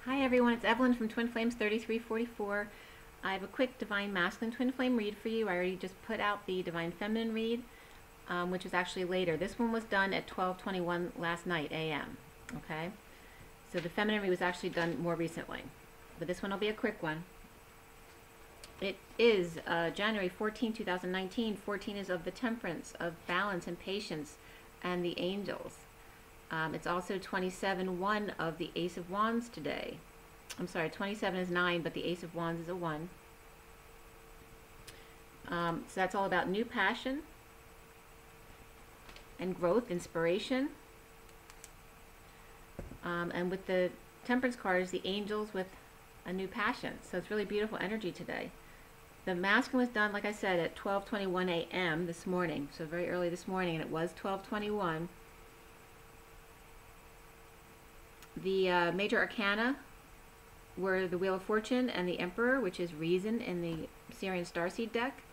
Hi everyone, it's Evelyn from Twin Flames 3344. I have a quick Divine Masculine Twin Flame read for you. I already just put out the Divine Feminine read, which was actually later. This one was done at 12:21 last night a.m. Okay, so the Feminine read was actually done more recently, but this one will be a quick one. It is January 14, 2019. 14 is of the Temperance, of balance and patience, and the angels. It's also 27-1 of the Ace of Wands today. I'm sorry, 27 is 9, but the Ace of Wands is a 1. So that's all about new passion and growth, inspiration. And with the Temperance card is the angels with a new passion. So it's really beautiful energy today. The masculine was done, like I said, at 12:21 a.m. this morning. So very early this morning, and it was 12:21. The major arcana were the Wheel of Fortune and the Emperor, which is Reason in the Syrian Starseed deck.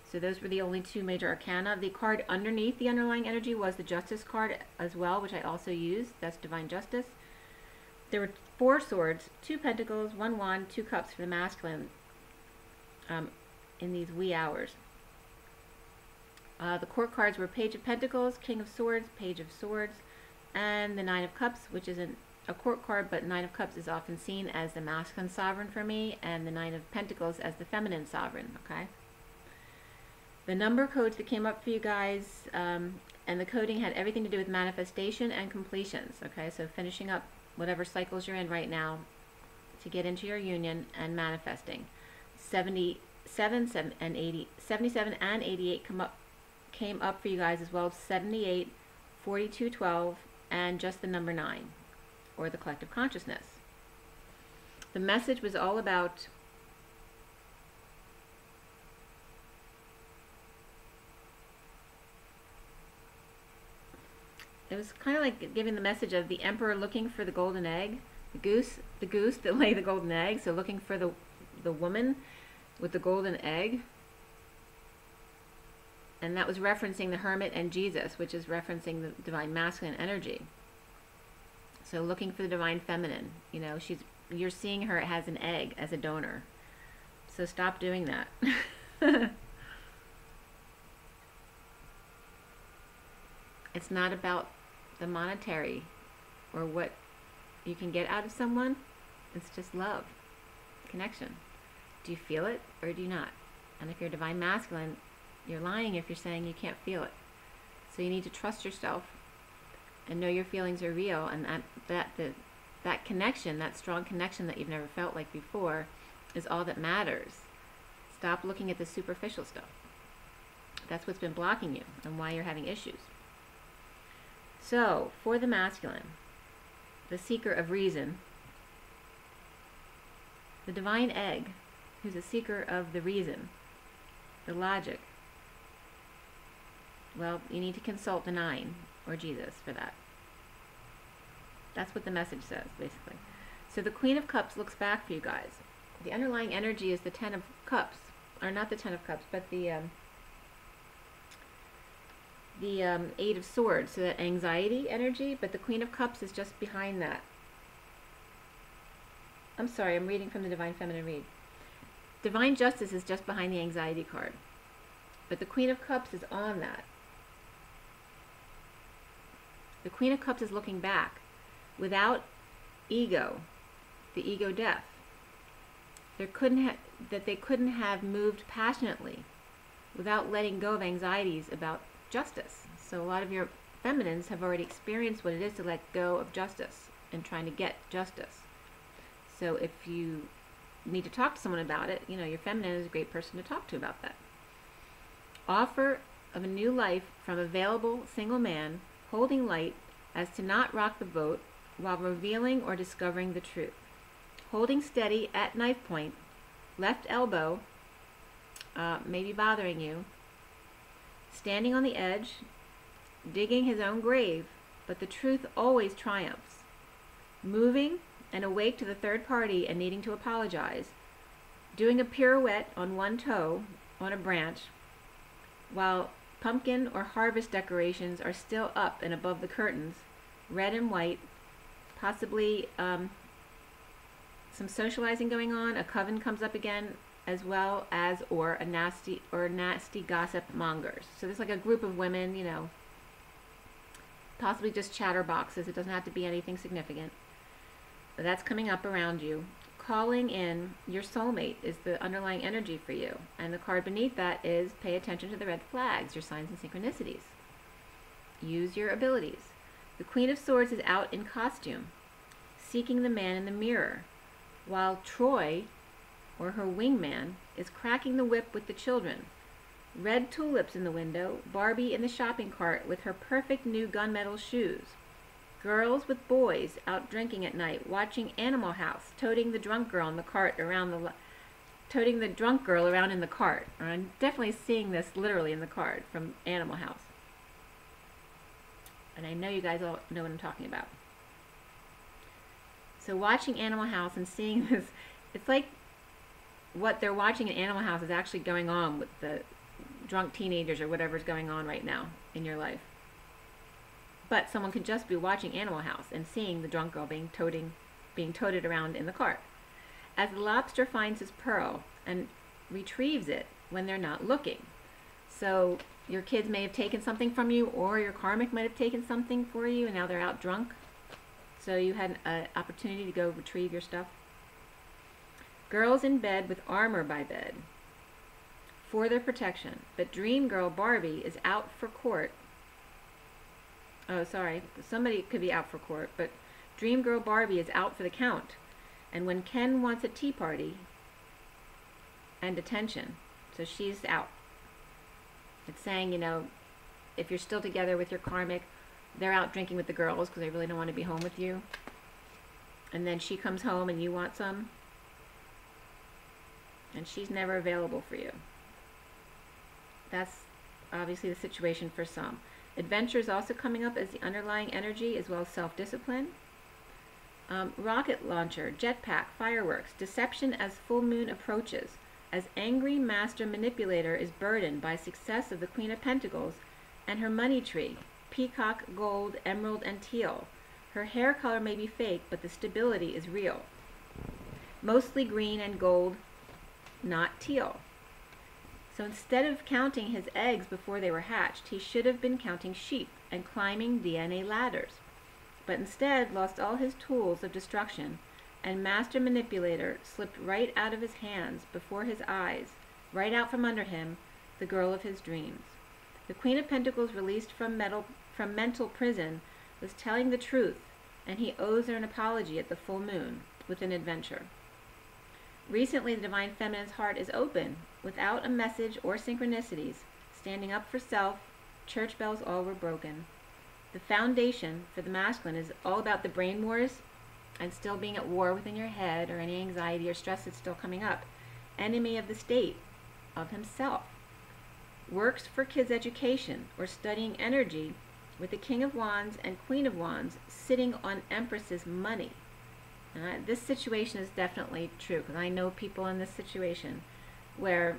So those were the only two major arcana. The card underneath the underlying energy was the Justice card as well, which I also used. That's Divine Justice. There were 4 swords, 2 pentacles, 1 wand, 2 cups for the masculine in these wee hours. The court cards were Page of Pentacles, King of Swords, Page of Swords, and the Nine of Cups, which is a court card, but Nine of Cups is often seen as the masculine sovereign for me, and the Nine of Pentacles as the feminine sovereign, okay? The number codes that came up for you guys, and the coding had everything to do with manifestation and completions, okay? So finishing up whatever cycles you're in right now to get into your union and manifesting. 77 and 88 came up for you guys as well. 78, 42, 12, and just the number 9. Or the collective consciousness. The message was all about it was kind of like giving the message of the emperor looking for the golden egg, the goose that lay the golden egg, so looking for the woman with the golden egg. And that was referencing the hermit and Jesus, which is referencing the divine masculine energy. So looking for the divine feminine, you know, you're seeing her as an egg, as a donor. So stop doing that. It's not about the monetary or what you can get out of someone. It's just love, connection. Do you feel it or do you not? And if you're divine masculine, you're lying if you're saying you can't feel it. So you need to trust yourself and know your feelings are real, and that connection, that strong connection that you've never felt like before, is all that matters. Stop looking at the superficial stuff. That's what's been blocking you and why you're having issues. So, for the masculine, the seeker of reason, the divine egg, who's a seeker of the reason, the logic, well, you need to consult the 9 or Jesus for that. That's what the message says, basically. So the Queen of Cups looks back for you guys. The underlying energy is the 10 of Cups, or not the 10 of Cups, but the 8 of Swords, so that anxiety energy, but the Queen of Cups is just behind that. I'm sorry, I'm reading from the Divine Feminine read. Divine Justice is just behind the anxiety card, but the Queen of Cups is on that. The Queen of Cups is looking back. Without ego, the ego death, they couldn't have moved passionately without letting go of anxieties about justice. So a lot of your feminines have already experienced what it is to let go of justice and trying to get justice. So if you need to talk to someone about it, you know, your feminine is a great person to talk to about that. Offer of a new life from available single man, holding light as to not rock the boat while revealing or discovering the truth. Holding steady at knife point, left elbow may be bothering you. Standing on the edge, digging his own grave, but the truth always triumphs. Moving and awake to the third party and needing to apologize. Doing a pirouette on one toe on a branch while pumpkin or harvest decorations are still up and above the curtains, red and white, possibly some socializing going on. A coven comes up again, as well as or nasty gossip mongers. So there's like a group of women, you know, possibly just chatterboxes. It doesn't have to be anything significant. But that's coming up around you. Calling in your soulmate is the underlying energy for you. And the card beneath that is pay attention to the red flags, your signs and synchronicities. Use your abilities. The Queen of Swords is out in costume, seeking the man in the mirror, while Troy, or her wingman, is cracking the whip with the children. Red tulips in the window, Barbie in the shopping cart with her perfect new gunmetal shoes. Girls with boys out drinking at night, watching Animal House, toting the drunk girl in the cart toting the drunk girl around in the cart. I'm definitely seeing this literally in the card from Animal House. And I know you guys all know what I'm talking about. So watching Animal House and seeing this, it's like what they're watching in Animal House is actually going on with the drunk teenagers or whatever's going on right now in your life. But someone could just be watching Animal House and seeing the drunk girl being toted around in the cart. As the lobster finds his pearl and retrieves it when they're not looking. So your kids may have taken something from you, or your karmic might have taken something for you, and now they're out drunk. So you had an opportunity to go retrieve your stuff. Girls in bed with armor by bed for their protection. But dream girl Barbie is out for court. Oh, sorry. Somebody could be out for court, but dream girl Barbie is out for the count. And when Ken wants a tea party and attention, so she's out. It's saying, you know, if you're still together with your karmic, they're out drinking with the girls because they really don't want to be home with you. And then she comes home and you want some. And she's never available for you. That's obviously the situation for some. Adventure is also coming up as the underlying energy, as well as self-discipline. Rocket launcher, jetpack, fireworks, deception as full moon approaches, as angry master manipulator is burdened by success of the Queen of Pentacles and her money tree, peacock, gold, emerald, and teal. Her hair color may be fake, but the stability is real. Mostly green and gold, not teal. So instead of counting his eggs before they were hatched, he should have been counting sheep and climbing DNA ladders, but instead lost all his tools of destruction, and Master Manipulator slipped right out of his hands before his eyes, right out from under him, the girl of his dreams. The Queen of Pentacles, released from mental prison, was telling the truth, and he owes her an apology at the full moon with an adventure. Recently, the Divine Feminine's heart is open, without a message or synchronicities, standing up for self. Church bells all were broken. The foundation for the masculine is all about the brain wars and still being at war within your head, or any anxiety or stress that's still coming up. Enemy of the state, of himself. Works for kids' education or studying energy, with the King of Wands and Queen of Wands sitting on Empress's money. This situation is definitely true, because I know people in this situation where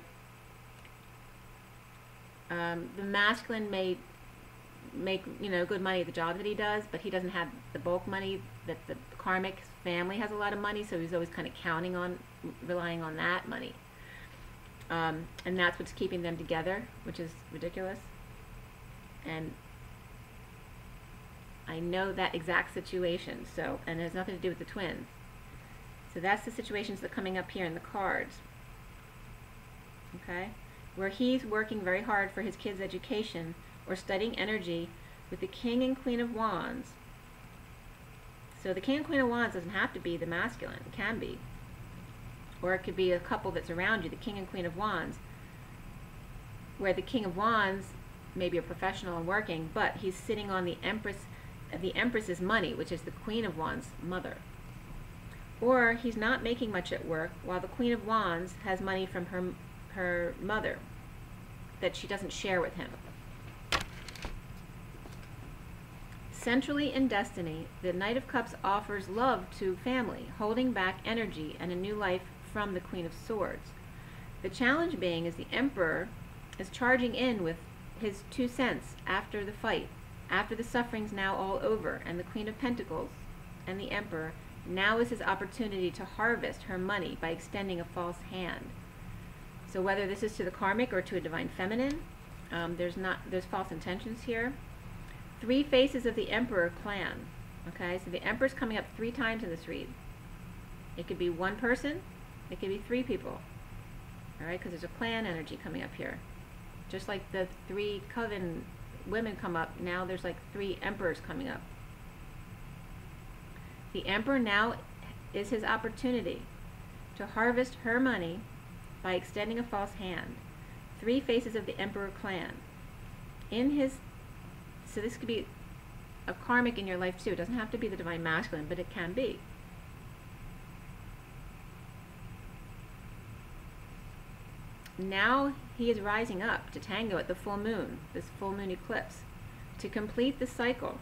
the masculine may make, you know, good money at the job that he does, but he doesn't have the bulk money that the karmic family has a lot of money, so he's always kind of counting on, relying on that money. And that's what's keeping them together, which is ridiculous. And I know that exact situation, so, and it has nothing to do with the twins. So that's the situations that are coming up here in the cards. Okay? Where he's working very hard for his kids' education or studying energy with the King and Queen of Wands. So the King and Queen of Wands doesn't have to be the masculine. It can be. Or it could be a couple that's around you, the King and Queen of Wands, where the King of Wands may be a professional and working, but he's sitting on the Empress's money, which is the Queen of Wands' mother. Or he's not making much at work, while the Queen of Wands has money from her mother that she doesn't share with him. Centrally in Destiny, the Knight of Cups offers love to family, holding back energy and a new life from the Queen of Swords. The challenge being is the Emperor is charging in with his 2 cents after the fight, after the suffering's now all over, and the Queen of Pentacles and the Emperor Now is his opportunity to harvest her money by extending a false hand. So whether this is to the karmic or to a divine feminine, there's false intentions here. 3 faces of the Emperor clan. Okay, so the Emperor's coming up 3 times in this read. It could be 1 person, it could be 3 people. Alright, because there's a clan energy coming up here. Just like the 3 coven women come up, now there's like 3 emperors coming up. The Emperor now is his opportunity to harvest her money by extending a false hand. 3 faces of the Emperor clan. So this could be a karmic in your life too. It doesn't have to be the divine masculine, but it can be. Now he is rising up to tango at the full moon, this full moon eclipse. To complete the cycle,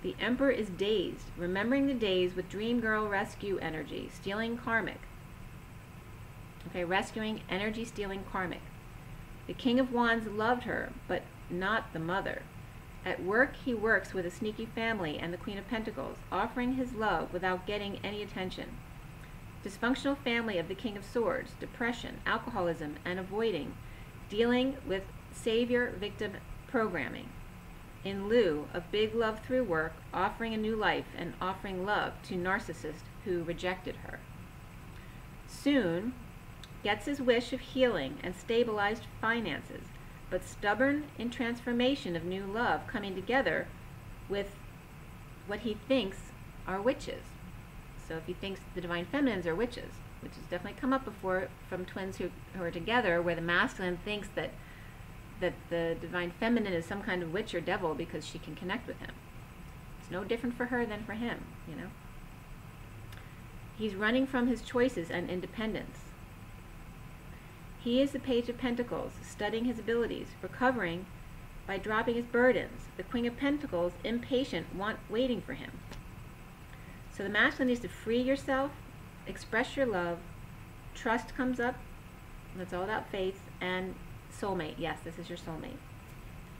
the Emperor is dazed, remembering the days with Dream Girl rescue energy, stealing karmic. Okay, rescuing energy, stealing karmic. The King of Wands loved her, but not the mother. At work, he works with a sneaky family and the Queen of Pentacles, offering his love without getting any attention. Dysfunctional family of the King of Swords, depression, alcoholism, and avoiding, dealing with savior-victim programming. In lieu of big love through work, offering a new life and offering love to narcissist who rejected her. Soon, gets his wish of healing and stabilized finances, but stubborn in transformation of new love coming together with what he thinks are witches. So if he thinks the divine feminines are witches, which has definitely come up before from twins who are together, where the masculine thinks that the divine feminine is some kind of witch or devil because she can connect with him. It's no different for her than for him, you know. He's running from his choices and independence. He is the Page of Pentacles, studying his abilities, recovering by dropping his burdens. The Queen of Pentacles, impatient, waiting for him. So the masculine needs to free yourself, express your love, trust comes up, that's all about faith, and soulmate. Yes, this is your soulmate.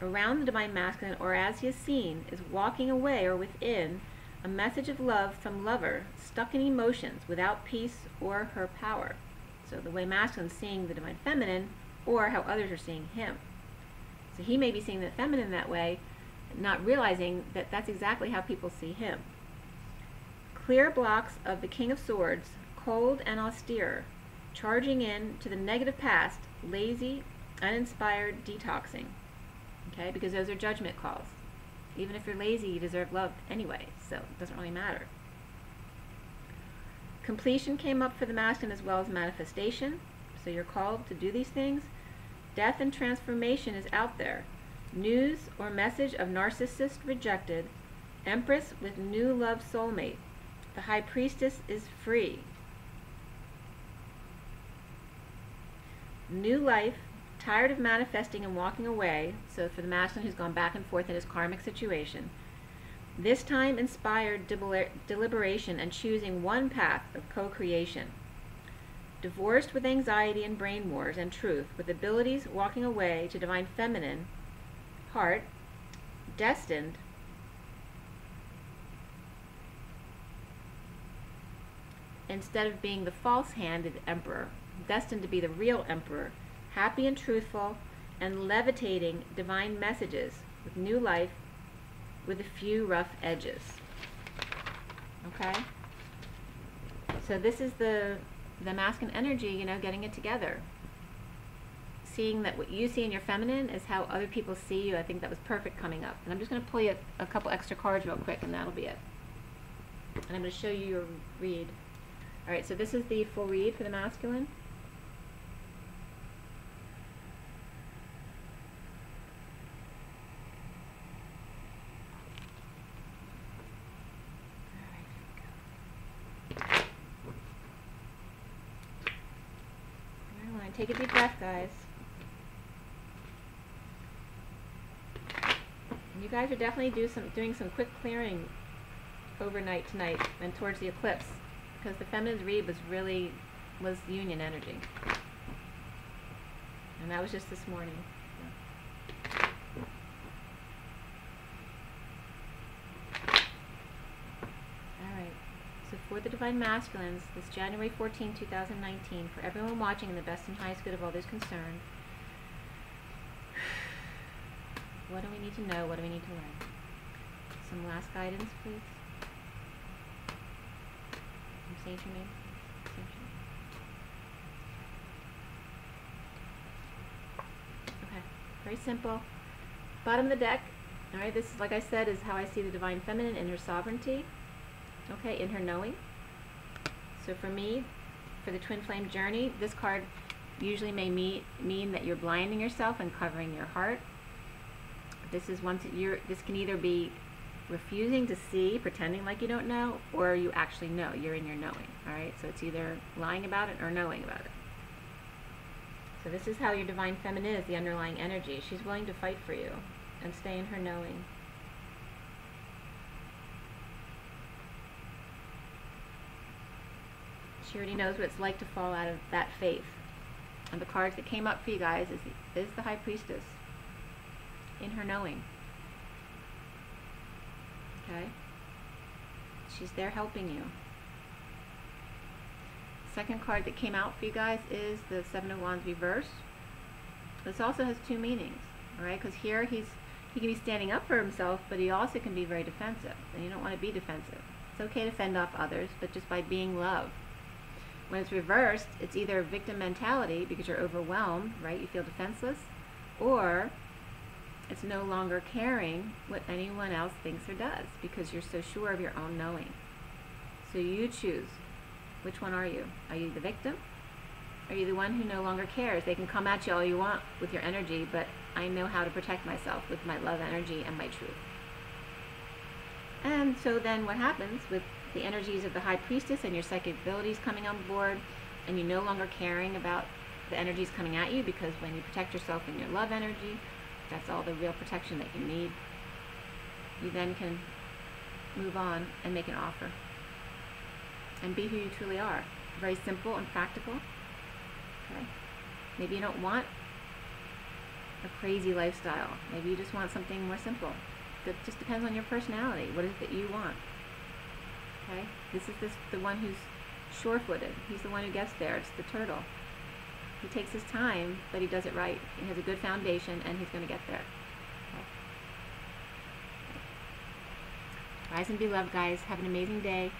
Around the divine masculine, or as he is seen, is walking away or within a message of love from lover, stuck in emotions, without peace or her power. So the way masculine is seeing the divine feminine, or how others are seeing him. So he may be seeing the feminine that way, not realizing that that's exactly how people see him. Clear blocks of the King of Swords, cold and austere, charging in to the negative past, lazy, uninspired, detoxing. Okay, because those are judgment calls. Even if you're lazy, you deserve love anyway, so it doesn't really matter. Completion came up for the masculine as well as manifestation, so you're called to do these things. Death and transformation is out there. News or message of narcissist rejected. Empress with new love soulmate. The High Priestess is free. New life, tired of manifesting and walking away, so for the masculine who's gone back and forth in his karmic situation, this time inspired deliberation and choosing one path of co-creation. Divorced with anxiety and brain wars and truth, with abilities walking away to divine feminine, heart, destined, instead of being the false-handed emperor, destined to be the real emperor, happy and truthful, and levitating divine messages with new life, with a few rough edges. Okay? So this is the masculine energy, you know, getting it together. Seeing that what you see in your feminine is how other people see you. I think that was perfect coming up. And I'm just going to pull you a couple extra cards real quick, and that'll be it. And I'm going to show you your read. Alright, so this is the full read for the masculine. Take a deep breath, guys. And you guys are definitely doing some quick clearing overnight tonight and towards the eclipse, because the feminine's read was union energy. And that was just this morning. Alright, so for the Divine Masculines this January 14, 2019, for everyone watching in the best and highest good of all those concerned. What do we need to know? What do we need to learn? Some last guidance, please. I'm saying your name. Okay, very simple. Bottom of the deck. All right, this, like I said, is how I see the Divine Feminine in her sovereignty. Okay, in her knowing. So for me, for the Twin Flame journey, this card usually may mean that you're blinding yourself and covering your heart. This is this can either be refusing to see, pretending like you don't know, or you actually know. You're in your knowing. All right, so it's either lying about it or knowing about it. So this is how your Divine Feminine is, the underlying energy. She's willing to fight for you and stay in her knowing. She already knows what it's like to fall out of that faith. And the cards that came up for you guys is the High Priestess in her knowing. Okay? She's there helping you. Second card that came out for you guys is the Seven of Wands reversed. This also has two meanings, all right? Because here he can be standing up for himself, but he also can be very defensive, and you don't want to be defensive. It's okay to fend off others, but just by being love. When it's reversed, it's either victim mentality because you're overwhelmed, right? You feel defenseless, or it's no longer caring what anyone else thinks or does because you're so sure of your own knowing. So you choose. Which one are you? Are you the victim? Are you the one who no longer cares? They can come at you all you want with your energy, but I know how to protect myself with my love energy and my truth. And so then what happens with the energies of the High Priestess and your psychic abilities coming on board, and you no longer caring about the energies coming at you, because when you protect yourself in your love energy, that's all the real protection that you need. You then can move on and make an offer and be who you truly are. Very simple and practical. Okay. Maybe you don't want a crazy lifestyle. Maybe you just want something more simple. That just depends on your personality. What is it that you want? Okay. This is the one who's sure-footed. He's the one who gets there. It's the turtle. He takes his time, but he does it right. He has a good foundation, and he's going to get there. Okay. Rise and be loved, guys. Have an amazing day.